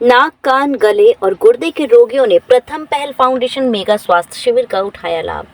नाक, कान, गले और गुर्दे के रोगियों ने प्रथम पहल फाउंडेशन मेगा स्वास्थ्य शिविर का उठाया लाभ।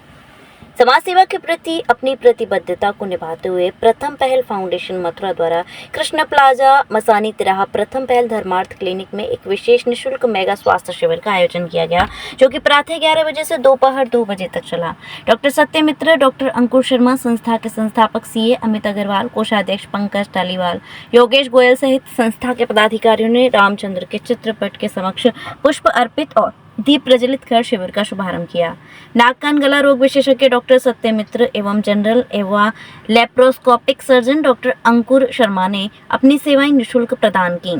समाज सेवा के प्रति अपनी प्रतिबद्धता को निभाते हुए प्रथम पहल फाउंडेशन मथुरा द्वारा कृष्ण प्लाजा मसानी तिराहा प्रथम पहल धर्मार्थ क्लिनिक में एक विशेष निःशुल्क मेगा स्वास्थ्य शिविर का आयोजन किया गया, जो कि प्रातः 11 बजे से दोपहर 2 बजे तक चला। डॉक्टर सत्यमित्र, डॉक्टर अंकुर शर्मा, संस्था के संस्थापक सीए अमित अग्रवाल, कोषाध्यक्ष पंकज टालीवाल, योगेश गोयल सहित संस्था के पदाधिकारियों ने रामचंद्र के चित्रपट के समक्ष पुष्प अर्पित और दीप प्रज्वलित कर शिविर का शुभारंभ किया। नाक, कान, गला रोग विशेषज्ञ डॉक्टर सत्यमित्र एवं जनरल एवं लेप्रोस्कोपिक सर्जन डॉक्टर अंकुर शर्मा ने अपनी सेवाएं निःशुल्क प्रदान की।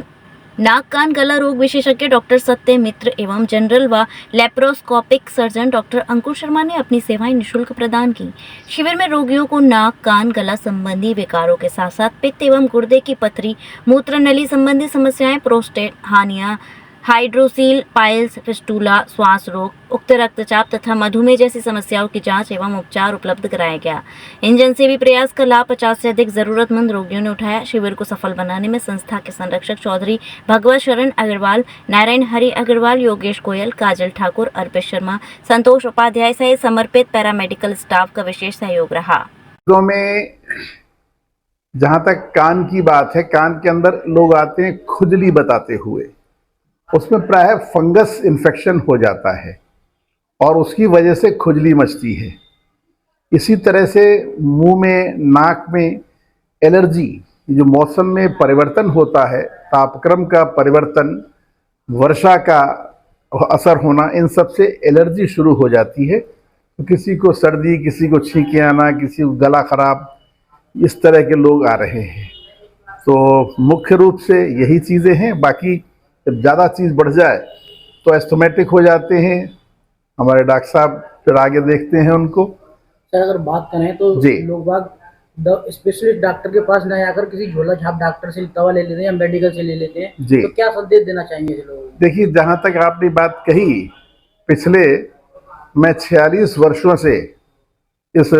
नाक, कान, गला रोग विशेषज्ञ डॉक्टर सत्यमित्र एवं जनरल व लेप्रोस्कोपिक सर्जन डॉक्टर अंकुर शर्मा ने अपनी सेवाएं निःशुल्क प्रदान की। शिविर में रोगियों को नाक, कान, गला संबंधी विकारों के साथ साथ पित्त एवं गुर्दे की पथरी, मूत्र नली संबंधी समस्याएं, प्रोस्टेट हानियां, हाइड्रोसील, पाइल्स, फिस्टूला, श्वास रोग, उच्च रक्तचाप तथा मधुमेह जैसी समस्याओं की जांच एवं उपचार उपलब्ध कराया गया। इन जनसेवी प्रयास का लाभ 50 से अधिक जरूरतमंद रोगियों ने उठाया। शिविर को सफल बनाने में संस्था के संरक्षक चौधरी भगवत शरण अग्रवाल, नारायण हरि अग्रवाल, योगेश गोयल, काजल ठाकुर, अर्पित शर्मा, संतोष उपाध्याय सहित समर्पित पैरामेडिकल स्टाफ का विशेष सहयोग रहा। में जहाँ तक कान की बात है, कान के अंदर लोग आते हैं खुजली बताते हुए, उसमें प्रायः फंगस इन्फेक्शन हो जाता है और उसकी वजह से खुजली मचती है। इसी तरह से मुंह में, नाक में एलर्जी, जो मौसम में परिवर्तन होता है, तापक्रम का परिवर्तन, वर्षा का असर होना, इन सब से एलर्जी शुरू हो जाती है। तो किसी को सर्दी, किसी को छींके आना, किसी को गला खराब, इस तरह के लोग आ रहे हैं। तो मुख्य रूप से यही चीज़ें हैं। बाकी जब ज़्यादा चीज़ बढ़ जाए तो एस्थमेटिक हो जाते हैं। हमारे डॉक्टर साहब फिर आगे देखते हैं उनको। सर, अगर बात करें तो लोग बाग स्पेशलिस्ट डॉक्टर के पास न आकर किसी झोला छाप डॉक्टर से दवा ले लेते हैं या मेडिकल से ले लेते हैं, तो क्या संदेश देना चाहेंगे लोगों को? देखिए, जहाँ तक आपने बात कही, पिछले मैं 46 वर्षों से इस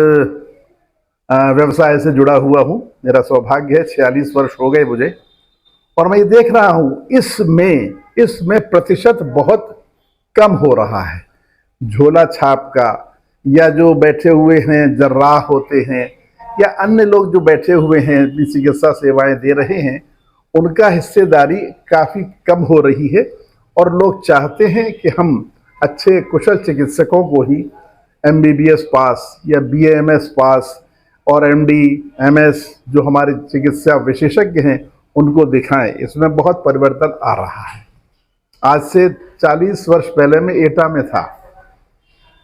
व्यवसाय से जुड़ा हुआ हूँ। मेरा सौभाग्य है, 46 वर्ष हो गए मुझे, और मैं ये देख रहा हूँ इसमें प्रतिशत बहुत कम हो रहा है। झोला छाप का, या जो बैठे हुए हैं जर्राह होते हैं, या अन्य लोग जो बैठे हुए हैं चिकित्सा सेवाएं दे रहे हैं, उनका हिस्सेदारी काफ़ी कम हो रही है। और लोग चाहते हैं कि हम अच्छे कुशल चिकित्सकों को ही MBBS पास या BAMS पास और MD, MS जो हमारे चिकित्सा विशेषज्ञ हैं उनको दिखाएं। इसमें बहुत परिवर्तन आ रहा है। आज से 40 वर्ष पहले मैं एटा में था,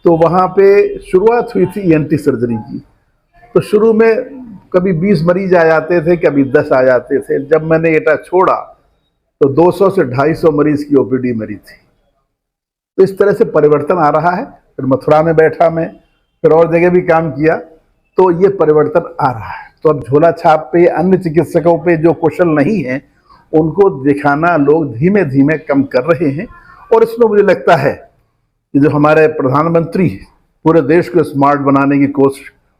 तो वहाँ पे शुरुआत हुई थी ENT सर्जरी की। तो शुरू में कभी 20 मरीज आ जाते थे, कभी 10 आ जाते थे। जब मैंने एटा छोड़ा तो 200 से 250 मरीज की OPD मेरी थी। तो इस तरह से परिवर्तन आ रहा है। फिर मथुरा में बैठा मैं, फिर और जगह भी काम किया, तो ये परिवर्तन आ रहा है। तो अब झोला छाप पे, अन्य चिकित्सकों पे जो कुशल नहीं है, उनको दिखाना लोग धीमे धीमे कम कर रहे हैं। और इसमें मुझे लगता है कि जो हमारे प्रधानमंत्री पूरे देश को स्मार्ट बनाने की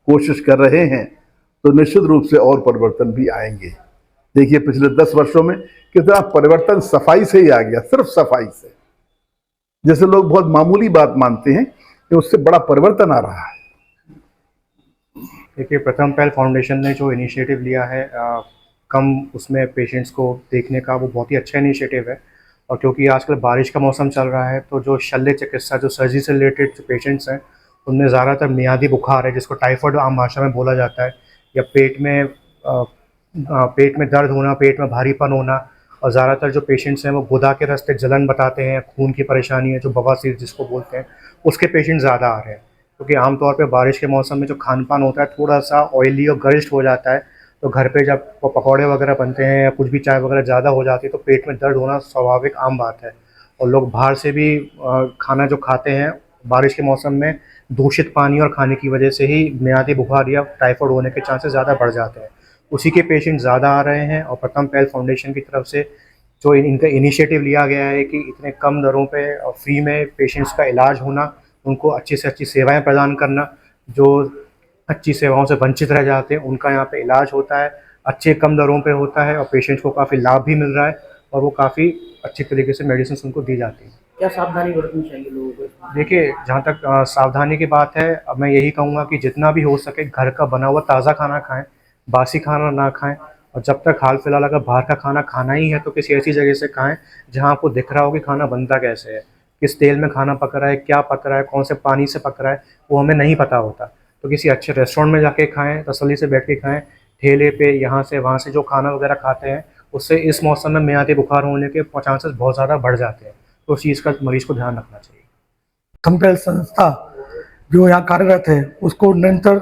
कोशिश कर रहे हैं, तो निश्चित रूप से और परिवर्तन भी आएंगे। देखिए, पिछले 10 वर्षों में कितना परिवर्तन सफाई से ही आ गया, सिर्फ सफाई से। जैसे लोग बहुत मामूली बात मानते हैं कि उससे बड़ा परिवर्तन आ रहा है। देखिए, प्रथम पहल फाउंडेशन ने जो इनिशिएटिव लिया है, कम उसमें पेशेंट्स को देखने का, वो बहुत ही अच्छा इनिशिएटिव है। और क्योंकि आजकल बारिश का मौसम चल रहा है, तो जो शल्य चिकित्सा, जो सर्जरी से रिलेटेड जो पेशेंट्स हैं, उनमें ज़्यादातर मियादी बुखार है, जिसको टाइफाइड आम भाषा में बोला जाता है, या पेट में दर्द होना, पेट में भारीपन होना। और ज़्यादातर जो पेशेंट्स हैं वो गुदा के रास्ते जलन बताते हैं, खून की परेशानी है, जो बवासीर जिसको बोलते हैं, उसके पेशेंट ज़्यादा आ रहे हैं। क्योंकि आमतौर पे बारिश के मौसम में जो खान पान होता है थोड़ा सा ऑयली और गरिष्ठ हो जाता है, तो घर पे जब पकौड़े वगैरह बनते हैं या कुछ भी चाय वगैरह ज़्यादा हो जाती है, तो पेट में दर्द होना स्वाभाविक आम बात है। और लोग बाहर से भी खाना जो खाते हैं बारिश के मौसम में, दूषित पानी और खाने की वजह से ही मियादी बुखार या टाइफाइड होने के चांसेस ज़्यादा बढ़ जाते हैं। उसी के पेशेंट ज़्यादा आ रहे हैं। और प्रथम पहल फाउंडेशन की तरफ से जो इनका इनिशिएटिव लिया गया है कि इतने कम दरों पे फ्री में पेशेंट्स का इलाज होना, उनको अच्छी से अच्छी सेवाएं प्रदान करना, जो अच्छी सेवाओं से वंचित रह जाते हैं उनका यहाँ पे इलाज होता है, अच्छे कम दरों पे होता है और पेशेंट्स को काफ़ी लाभ भी मिल रहा है। और वो काफ़ी अच्छी तरीके से मेडिसिन उनको दी जाती है। क्या सावधानी बरतनी चाहिए लोगों को? देखिए, जहाँ तक सावधानी की बात है, अब मैं यही कहूँगा कि जितना भी हो सके घर का बना हुआ ताज़ा खाना खाएं, बासी खाना ना खाएं। और जब तक हाल फिलहाल अगर बाहर का खाना खाना ही है तो किसी ऐसी जगह से खाएं जहाँ आपको दिख रहा हो कि खाना बनता कैसे है, किस तेल में खाना पक रहा है, क्या पक रहा है, कौन से पानी से पक रहा है, वो हमें नहीं पता होता। तो किसी अच्छे रेस्टोरेंट में जाके खाएं, तसल्ली से बैठ के खाएं। ठेले पे यहाँ से वहाँ से जो खाना वगैरह खाते हैं उससे इस मौसम में मियादी बुखार होने के चांसेस बहुत ज़्यादा बढ़ जाते हैं। तो उस चीज़ का मरीज़ को ध्यान रखना चाहिए। प्रथम पहल संस्था जो यहाँ कार्यरत है उसको निरंतर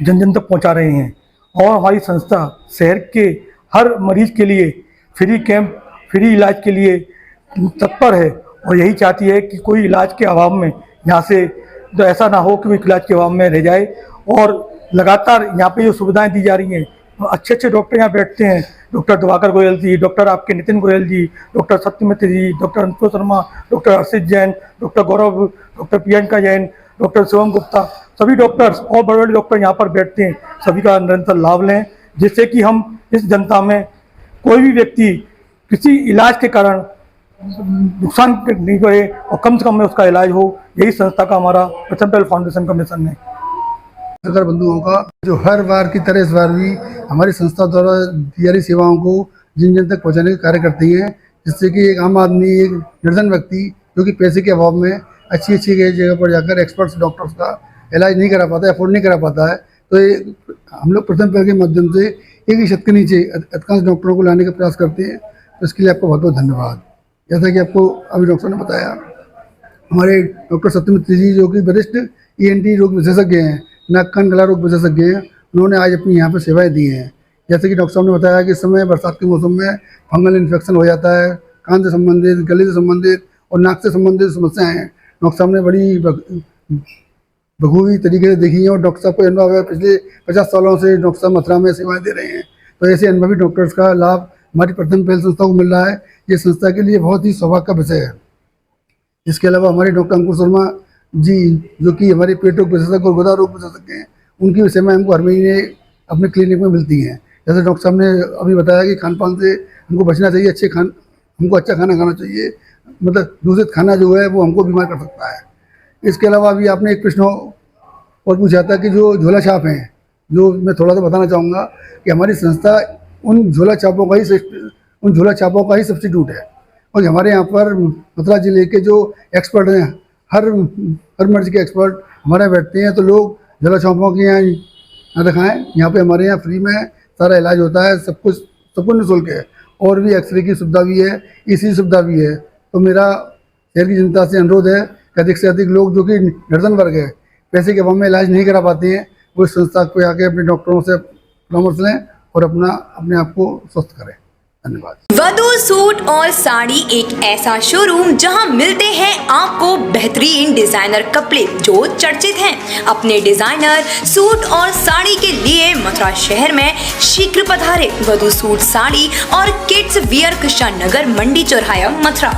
जन जन तक पहुँचा रहे हैं और हमारी संस्था शहर के हर मरीज के लिए फ्री कैंप, फ्री इलाज के लिए तत्पर है और यही चाहती है कि कोई इलाज के अभाव में यहाँ से तो ऐसा ना हो कि वो इलाज के अभाव में रह जाए। और लगातार यहाँ पे जो सुविधाएं दी जा रही हैं, अच्छे अच्छे डॉक्टर यहाँ बैठते हैं, डॉक्टर दिवाकर गोयल जी, डॉक्टर आपके नितिन गोयल जी, डॉक्टर सत्यमित्र जी, डॉक्टर अंशु शर्मा, डॉक्टर हर्षित जैन, डॉक्टर गौरव, डॉक्टर प्रियंका जैन, डॉक्टर शिवम गुप्ता, सभी डॉक्टर्स और बड़े बड़े डॉक्टर यहाँ पर बैठते हैं। सभी का निरंतर लाभ लें जिससे कि हम इस जनता में कोई भी व्यक्ति किसी इलाज के कारण नुकसान नहीं करे और कम से कम में उसका इलाज हो। यही संस्था का हमारा प्रथम पहल फाउंडेशन का मिशन है। पत्रकार बंधुओं का जो हर बार की तरह इस बार भी हमारी संस्था द्वारा दी जा रही सेवाओं को जिन जन तक पहुंचाने का कार्य करती हैं, जिससे कि एक आम आदमी, एक निर्धन व्यक्ति जो कि पैसे के अभाव में अच्छी जगह पर जाकर एक्सपर्ट्स डॉक्टर्स का इलाज नहीं करा पाता, अफोर्ड नहीं करा पाता है, तो ये हम लोग प्रथम पहल के माध्यम से एक ही छत के नीचे अधिकांश डॉक्टरों को लाने का प्रयास करते हैं। तो इसके लिए आपको बहुत बहुत धन्यवाद। जैसा कि आपको अभी डॉक्टर ने बताया, हमारे डॉक्टर सत्यमित्र जी जो कि वरिष्ठ ENT रोग विशेषज्ञ हैं, नाक कान गला रोग विशेषज्ञ हैं, उन्होंने आज अपनी यहाँ पर सेवाएं दी हैं। जैसे कि डॉक्टर साहब ने बताया कि इस समय बरसात के मौसम में फंगल इन्फेक्शन हो जाता है, कान से संबंधित, गले से संबंधित और नाक से संबंधित समस्याएं हैं। डॉक्टर साहब ने बड़ी बखूबी तरीके से देखी है और डॉक्टर साहब को अनुभव है, पिछले 50 सालों से डॉक्टर साहब मथुरा में सेवाएं दे रहे हैं। तो ऐसे अनुभवी डॉक्टर्स का लाभ हमारी प्रथम पहल संस्था को मिल रहा है। ये संस्था के लिए बहुत ही सौभाग्य का विषय है। इसके अलावा हमारे डॉक्टर अंकुर शर्मा जी जो कि हमारे पेट रोग विशेषज्ञ और गुदा रोग विशेषज्ञ हैं, उनकी सेवाएं हमको हर महीने अपने क्लिनिक में मिलती हैं। जैसे डॉक्टर साहब ने अभी बताया कि खान पान से हमको बचना चाहिए, हमको अच्छा खाना खाना चाहिए, मतलब दूषित खाना जो है वो हमको बीमार कर सकता है। इसके अलावा अभी आपने एक प्रश्न और पूछा था कि जो झोला छाप हैं, जो मैं थोड़ा सा बताना चाहूँगा कि हमारी संस्था उन झोला छापों का ही सब्स्टिट्यूट है। और हमारे यहाँ पर मथुरा जिले के जो एक्सपर्ट हैं, हर मर्ज के एक्सपर्ट हमारे बैठते हैं। तो लोग झोला छापों के यहाँ ना दिखाएँ, यहाँ पे हमारे यहाँ फ्री में सारा इलाज होता है, सब कुछ निःशुल्क है। और भी एक्सरे की सुविधा भी है, ECG सुविधा भी है। तो मेरा शहर की जनता से अनुरोध है कि अधिक से अधिक लोग जो कि निर्धन वर्ग है, पैसे के अभाव में इलाज नहीं करा पाते हैं, वो इस संस्था को आके अपने डॉक्टरों से परामर्श लें और अपने आप को स्वस्थ करें। धन्यवाद। वधू सूट और साड़ी एक ऐसा शोरूम जहां मिलते हैं आपको बेहतरीन डिजाइनर कपड़े जो चर्चित हैं। अपने डिजाइनर सूट और साड़ी के लिए मथुरा शहर में शीघ्र पधारे। वधू सूट साड़ी और किड्स वियर कृष्णा नगर मंडी चौराहा मथुरा।